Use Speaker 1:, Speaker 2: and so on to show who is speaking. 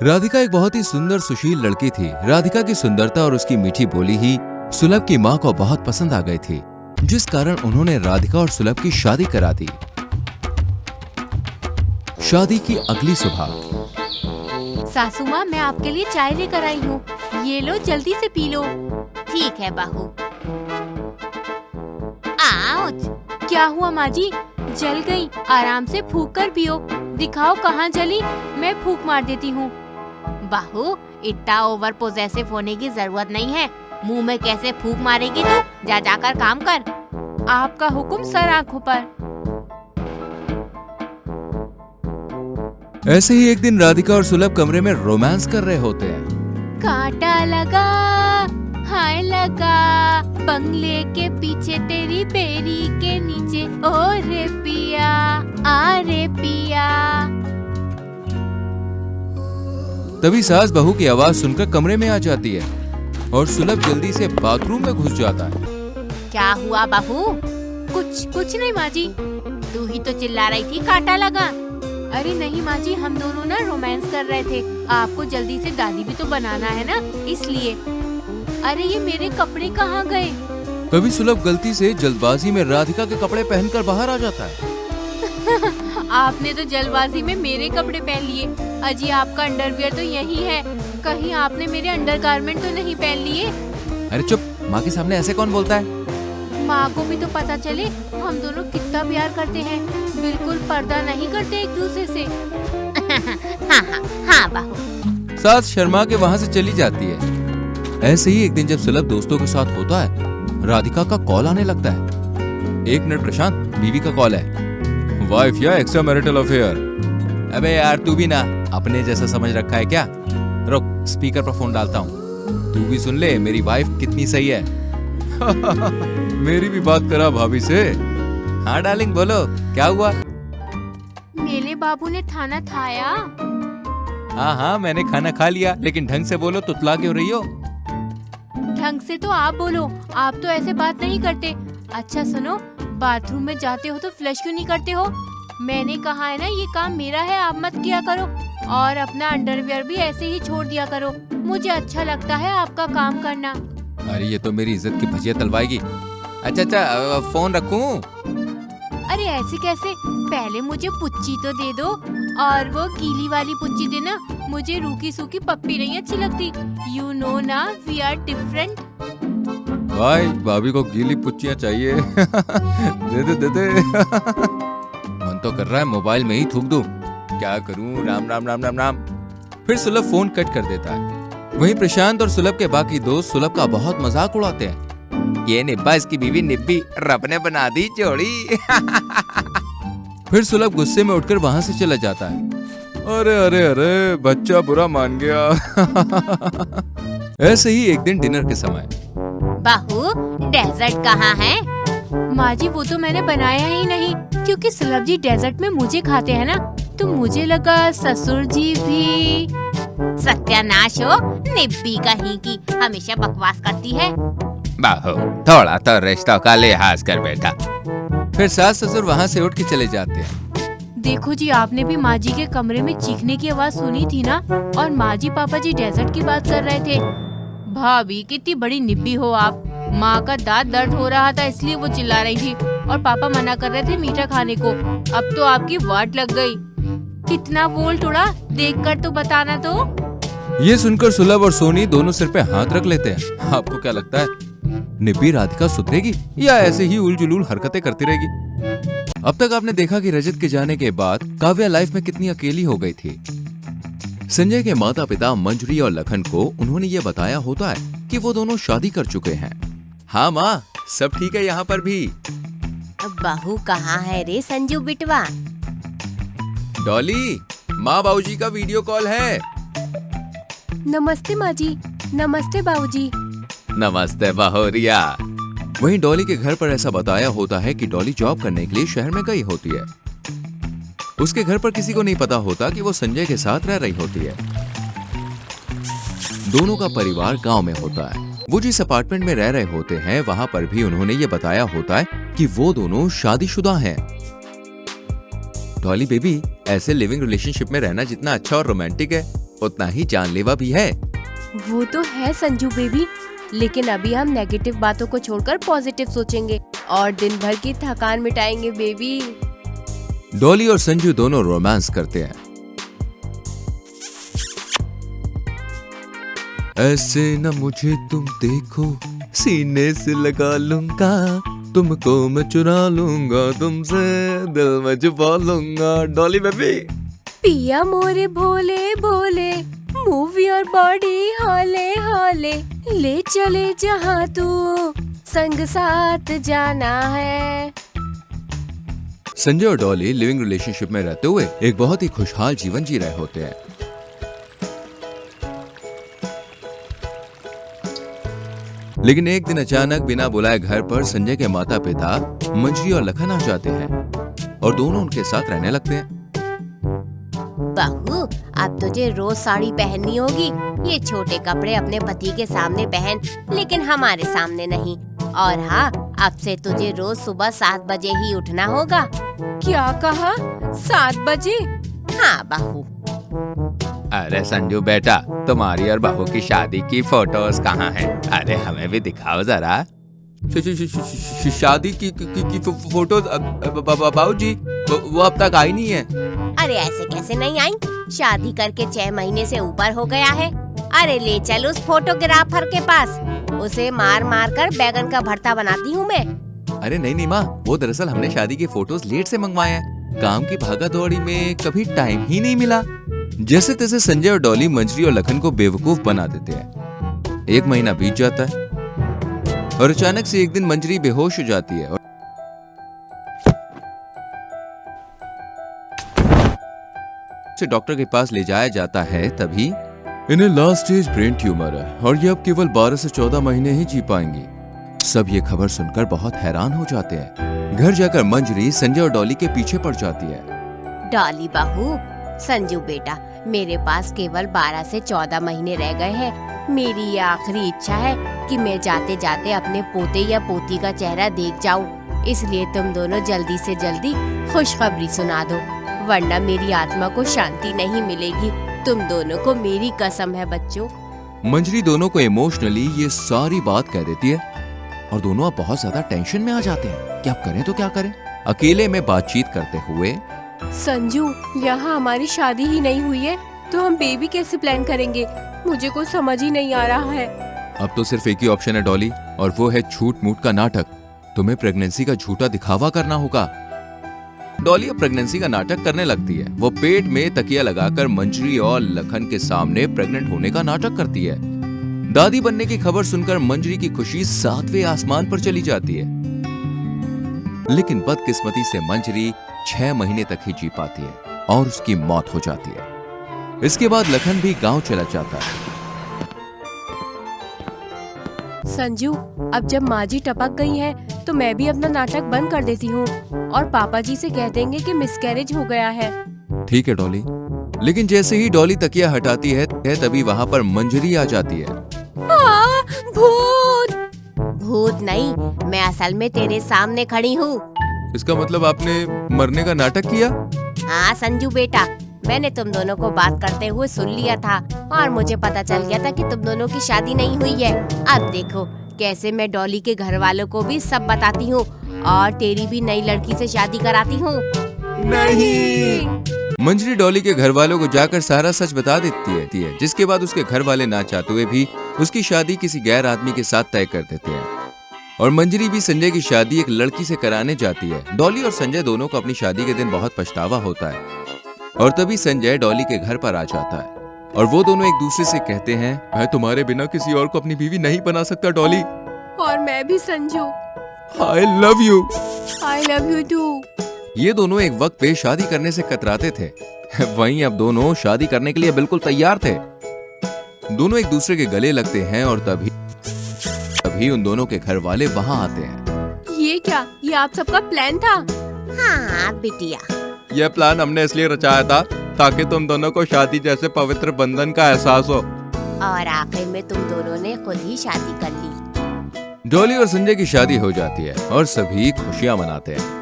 Speaker 1: राधिका एक बहुत ही सुंदर सुशील लड़की थी। राधिका की सुंदरता और उसकी मीठी बोली ही सुलभ की माँ को बहुत पसंद आ गई थी, जिस कारण उन्होंने राधिका और सुलभ की शादी करा दी। शादी की अगली सुबह
Speaker 2: सासू माँ, मैं आपके लिए चाय लेकर आई हूँ। ये लो, जल्दी से पी लो। ठीक है बहू। आउच! क्या हुआ माँ जी? जल गई? आराम से फूंक कर पियो। दिखाओ कहाँ जली, मैं फूंक मार देती हूँ। बहू, इतना ओवर पोजेसिव होने की जरूरत नहीं है। मुंह में कैसे फूंक मारेगी तू? जा जाकर काम कर। आपका हुक्म सर आंखों पर।
Speaker 1: ऐसे ही एक दिन राधिका और सुलभ कमरे में रोमांस कर रहे होते हैं।
Speaker 2: कांटा लगा, हाय लगा, बंगले के पीछे तेरी बेरी के नीचे, ओ रे पिया, आ रे पिया।
Speaker 1: तभी सास बहू की आवाज सुनकर कमरे में आ जाती है और सुलभ जल्दी से बाथरूम में घुस जाता है।
Speaker 2: क्या हुआ बहू? कुछ नहीं माँ जी। तू ही तो चिल्ला रही थी कांटा लगा। अरे नहीं माँ जी, हम दोनों ना रोमांस कर रहे थे। आपको जल्दी से दादी भी तो बनाना है ना, इसलिए। अरे ये मेरे कपड़े कहाँ गए?
Speaker 1: तभी सुलभ गलती से जल्दबाजी में राधिका के कपड़े पहनकर बाहर आ जाता है।
Speaker 2: आपने तो जल्दबाजी में मेरे कपड़े पहन लिए। अजी, आपका अंडरवियर तो यही है। कहीं आपने मेरे अंडरगारमेंट तो नहीं पहन लिए?
Speaker 1: अरे चुप, माँ के सामने ऐसे कौन बोलता है?
Speaker 2: माँ को भी तो पता चले हम दोनों कितना प्यार करते हैं। बिल्कुल पर्दा नहीं करते एक दूसरे से। हाँ बहू।
Speaker 1: सास शर्मा के वहाँ से चली जाती है। ऐसे ही एक दिन जब सुलभ दोस्तों के साथ होता है, राधिका का कॉल आने लगता है। 1 मिनट प्रशांत, बीवी का कॉल है। वाइफ या एक्स्ट्रा मैरिटल अफेयर? अबे यार, तू भी ना अपने जैसा समझ रखा है क्या? रुक, स्पीकर पर फोन डालता हूँ, तू भी सुन ले मेरी वाइफ कितनी सही है। मेरी भी बात करा भाभी से। हाँ डार्लिंग, बोलो क्या हुआ?
Speaker 2: मेरे बाबू ने खाना खाया?
Speaker 1: हाँ, मैंने खाना खा लिया, लेकिन ढंग से बोलो, तुतला क्यों रही हो?
Speaker 2: ढंग से तो आप बोलो, आप तो ऐसे बात नहीं करते। अच्छा सुनो, बाथरूम में जाते हो तो फ्लश क्यों नहीं करते हो? मैंने कहा है ना, ये काम मेरा है, आप मत किया करो। और अपना अंडरवियर भी ऐसे ही छोड़ दिया करो। मुझे अच्छा लगता है आपका काम करना।
Speaker 1: अरे ये तो मेरी इज्जत की भजिया तलवाएगी। अच्छा, फोन रखूं?
Speaker 2: अरे ऐसे कैसे? पहले मुझे पुच्ची तो दे दो, और वो गीली वाली पुच्ची देना। मुझे रूखी सूखी पप्पी नहीं अच्छी लगती। यू नो ना, वी आर डिफरेंट।
Speaker 1: भाई, भाभी को गीली पुच्चियां चाहिए। दे दे। मन तो कर रहा है मोबाइल में ही थूक दूं। क्या करूं? राम राम राम राम राम। फिर सुलभ फोन कट कर देता है। वहीं प्रशांत और सुलभ के बाकी दोस्त सुलभ का बहुत मजाक उड़ाते हैं। ये निब्बा, इसकी बीवी निब्बी, रब ने बना दी जोड़ी। फिर सुलभ गुस्से में उठकर वहां से चला जाता है। अरे, बच्चा बुरा मान गया। ऐसे ही एक दिन डिनर के समय,
Speaker 2: बहू, डेजर्ट कहाँ है? माँ जी, वो तो मैंने बनाया ही नहीं, क्योंकि सुलभ जी डेजर्ट में मुझे खाते हैं ना, तो मुझे लगा ससुर जी भी। सत्यानाश हो, निब्बी कहीं की, हमेशा बकवास करती है।
Speaker 1: बहू, थोड़ा तो रिश्तों का लिहाज कर बेटा। फिर सास ससुर वहाँ से उठ के चले जाते हैं।
Speaker 2: देखो जी, आपने भी माँ जी के कमरे में चीखने की आवाज सुनी थी ना, और माँ जी पापा जी डेजर्ट की बात कर रहे थे। भाभी, कितनी बड़ी निब्बी हो आप। माँ का दांत दर्द हो रहा था, इसलिए वो चिल्ला रही थी, और पापा मना कर रहे थे मीठा खाने को। अब तो आपकी वाट लग गई। कितना वोल्ट उड़ा, देखकर तो बताना तो। ये सुनकर सुलभ और सोनी दोनों सिर पे हाथ रख लेते हैं। आपको क्या लगता है, निब्बी राधिका सुधरेगी या ऐसे ही उलझुल हरकतें करती रहेगी? अब तक आपने देखा कि रजत के जाने के बाद काव्या लाइफ में कितनी अकेली हो गई थी। संजय के माता पिता मंजरी और लखन को उन्होंने ये बताया होता है कि वो दोनों शादी कर चुके हैं। हाँ माँ, सब ठीक है यहाँ पर भी। बहू कहाँ है रे संजू बिटवा?
Speaker 1: डॉली, माँ बाबूजी का वीडियो कॉल है।
Speaker 2: नमस्ते माँ जी। नमस्ते बाबूजी।
Speaker 1: नमस्ते बहुरिया। वहीं डॉली के घर पर ऐसा बताया होता है कि डॉली जॉब करने के लिए शहर में गई होती है। उसके घर पर किसी को नहीं पता होता कि वो संजय के साथ रह रही होती है। दोनों का परिवार गांव में होता है। वो जिस अपार्टमेंट में रह रहे होते हैं, वहां पर भी उन्होंने ये बताया होता है कि वो दोनों शादीशुदा हैं। डॉली बेबी, ऐसे लिविंग रिलेशनशिप में रहना जितना अच्छा और रोमांटिक है, उतना ही जानलेवा भी है।
Speaker 3: वो तो है संजू बेबी, लेकिन अभी हम नेगेटिव बातों को छोड़कर पॉजिटिव सोचेंगे और दिन भर की थकान मिटाएंगे बेबी।
Speaker 1: डॉली और संजू दोनों रोमांस करते हैं। ऐसे न मुझे तुम देखो, सीने से लगा लूंगा, तुमको मैं चुरा लूंगा, तुमसे दिल में छुपा लूंगा। डॉली बेबी।
Speaker 3: पिया मोरे Bhole Bhole, move your body हौले हौले, ले चले जहाँ तू संग साथ जाना है।
Speaker 1: संजय और डॉली लिविंग रिलेशनशिप में रहते हुए एक बहुत ही खुशहाल जीवन जी रहे होते हैं। लेकिन एक दिन अचानक बिना बुलाए घर पर संजय के माता पिता मंजरी और लखन आ जाते हैं और दोनों उनके साथ रहने लगते हैं।
Speaker 3: बहू, अब तुझे रोज साड़ी पहननी होगी। ये छोटे कपड़े अपने पति के सामने पहन, लेकिन हमारे सामने नहीं। और हाँ, अब से तुझे रोज सुबह 7 बजे ही उठना होगा। क्या कहा? 7 बजे? हाँ बहू।
Speaker 1: अरे संजू बेटा, तुम्हारी और बहू की शादी की फोटोज कहाँ हैं? अरे हमें भी दिखाओ जरा। शादी की फोटोज? बाबू जी, वो अब तक आई नहीं है।
Speaker 3: अरे ऐसे कैसे नहीं आई? शादी करके 6 महीने से ऊपर हो गया है। अरे ले चल उस फोटोग्राफर के पास, उसे मार मार कर बैगन का भरता बनाती हूँ मैं।
Speaker 1: अरे नहीं माँ, वो दरअसल हमने शादी के फोटोज लेट से मंगवाए हैं। काम की भागा दौड़ी में कभी टाइम ही नहीं मिला। जैसे तैसे संजय और डॉली मंजरी और लखन को बेवकूफ बना देते हैं। 1 महीना बीत जाता है और अचानक से एक दिन मंजरी बेहोश हो जाती है और से डॉक्टर के पास ले जाया जाता है। तभी इन्हें लास्ट स्टेज ब्रेन ट्यूमर है और ये अब केवल 12 से 14 महीने ही जी पाएंगी। सब ये खबर सुनकर बहुत हैरान हो जाते हैं। घर जाकर मंजरी संजय और डॉली के पीछे पड़ जाती है।
Speaker 3: डॉली बहू, संजू बेटा, मेरे पास केवल 12 से 14 महीने रह गए हैं। मेरी ये आखिरी इच्छा है कि मैं जाते जाते अपने पोते या पोती का चेहरा देख जाऊं। इसलिए तुम दोनों जल्दी से जल्दी खुशखबरी सुना दो, वरना मेरी आत्मा को शांति नहीं मिलेगी। तुम दोनों को मेरी कसम है बच्चों।
Speaker 1: मंजरी दोनों को इमोशनली ये सारी बात कह देती है और दोनों अब बहुत ज्यादा टेंशन में आ जाते हैं कि अब करें तो क्या करें। अकेले में बातचीत करते हुए,
Speaker 3: संजू, यहाँ हमारी शादी ही नहीं हुई है तो हम बेबी कैसे प्लान करेंगे? मुझे कुछ समझ ही नहीं आ रहा है।
Speaker 1: अब तो सिर्फ एक ही ऑप्शन है डॉली, और वो है झूठ मूठ का नाटक। तुम्हें प्रेगनेंसी का झूठा दिखावा करना होगा। डॉली अब प्रेगनेंसी का नाटक करने लगती है। वो पेट में तकिया लगाकर मंजरी और लखन के सामने प्रेग्नेंट होने का नाटक करती है। दादी बनने की खबर सुनकर मंजरी की खुशी 7वें आसमान पर चली जाती है। लेकिन बदकिस्मती से मंजरी 6 महीने तक ही जी पाती है और उसकी मौत हो जाती है। इसके बाद लखन भी गांव चला जाता है।
Speaker 3: संजू, अब जब माँ जी टपक गई हैं, तो मैं भी अपना नाटक बंद कर देती हूँ और पापा जी से कह देंगे कि मिसकैरेज हो गया है।
Speaker 1: ठीक है डॉली। लेकिन जैसे ही डॉली तकिया हटाती है तभी वहाँ पर मंजरी आ जाती है।
Speaker 3: भूत! भूत नहीं, मैं असल में तेरे सामने खड़ी हूँ।
Speaker 1: इसका मतलब आपने मरने का नाटक किया?
Speaker 3: हाँ संजू बेटा, मैंने तुम दोनों को बात करते हुए सुन लिया था और मुझे पता चल गया था कि तुम दोनों की शादी नहीं हुई है। अब देखो कैसे मैं डॉली के घर वालों को भी सब बताती हूँ और तेरी भी नई लड़की से शादी कराती हूँ।
Speaker 1: नहीं! मंजरी डॉली के घर वालों को जाकर सारा सच बता देती है, जिसके बाद उसके घर वाले ना चाहते हुए भी उसकी शादी किसी गैर आदमी के साथ तय कर देते हैं और मंजरी भी संजय की शादी एक लड़की से कराने जाती है। डॉली और संजय दोनों को अपनी शादी के दिन बहुत पछतावा होता है और तभी संजय डॉली के घर पर आ जाता है और वो दोनों एक दूसरे से कहते हैं, मैं तुम्हारे बिना किसी और को अपनी बीवी नहीं बना सकता डॉली।
Speaker 3: और मैं भी Sanju.
Speaker 1: I love you।
Speaker 3: I love you too।
Speaker 1: ये दोनों एक वक्त पे शादी करने से कतराते थे, वहीं अब दोनों शादी करने के लिए बिल्कुल तैयार थे। दोनों एक दूसरे के गले लगते हैं और तभी उन दोनों के घर वाले वहाँ आते हैं।
Speaker 3: ये क्या? ये आप सबका प्लान था? हाँ बिटिया,
Speaker 1: यह प्लान हमने इसलिए रचाया था ताकि तुम दोनों को शादी जैसे पवित्र बंधन का एहसास हो।
Speaker 3: और आखिर में तुम दोनों ने खुद ही शादी कर ली।
Speaker 1: डॉली और संजय की शादी हो जाती है और सभी खुशियाँ मनाते हैं।